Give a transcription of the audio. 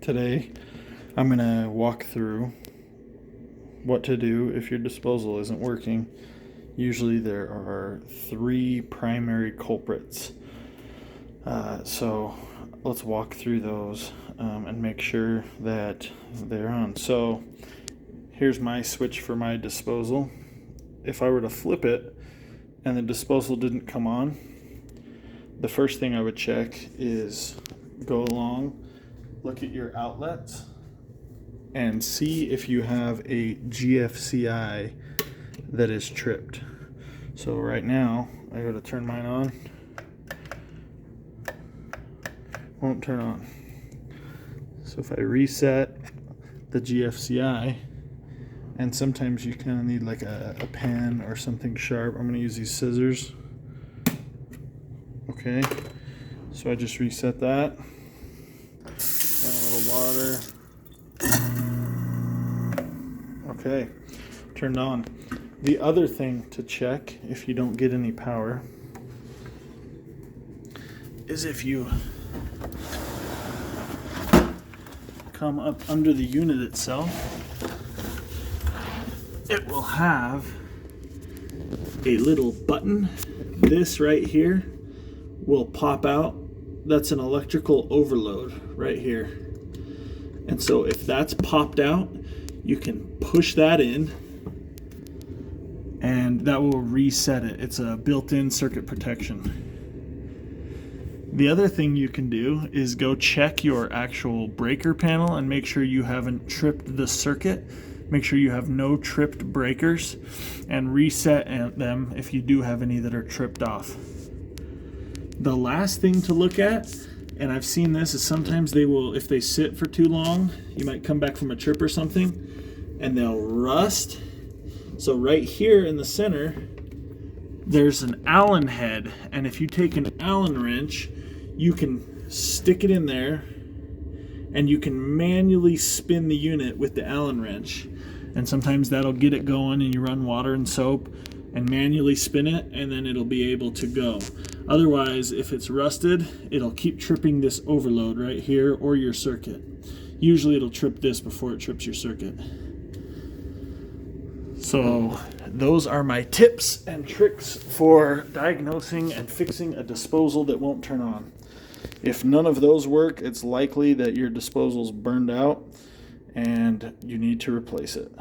Today, I'm going to walk through what to do if your disposal isn't working. Usually there are three primary culprits. So let's walk through those and make sure that they're on. So here's my switch for my disposal. If I were to flip it and the disposal didn't come on, the first thing I would check is go along, look at your outlets, and see if you have a GFCI that is tripped. So right now, I go to turn mine on. Won't turn on. So if I reset the GFCI, and sometimes you kind of need like a pen or something sharp. I'm going to use these scissors. Okay, so I just reset that. Add a little water. Okay, turned on. The other thing to check if you don't get any power is if you come up under the unit itself, it will have a little button. This right here will pop out. That's an electrical overload right here. And so if that's popped out, you can push that in and that will reset it. It's a built-in circuit protection. The other thing you can do is go check your actual breaker panel and make sure you haven't tripped the circuit. Make sure you have no tripped breakers and reset them if you do have any that are tripped off. The last thing to look at, and I've seen this, is sometimes they will, if they sit for too long, you might come back from a trip or something, and they'll rust. So right here in the center, there's an Allen head, and if you take an Allen wrench, you can stick it in there, and you can manually spin the unit with the Allen wrench. And sometimes that'll get it going, and you run water and soap and manually spin it, and then it'll be able to go. Otherwise, if it's rusted, it'll keep tripping this overload right here or your circuit. Usually it'll trip this before it trips your circuit. So those are my tips and tricks for diagnosing and fixing a disposal that won't turn on. If none of those work, it's likely that your disposal's burned out and you need to replace it.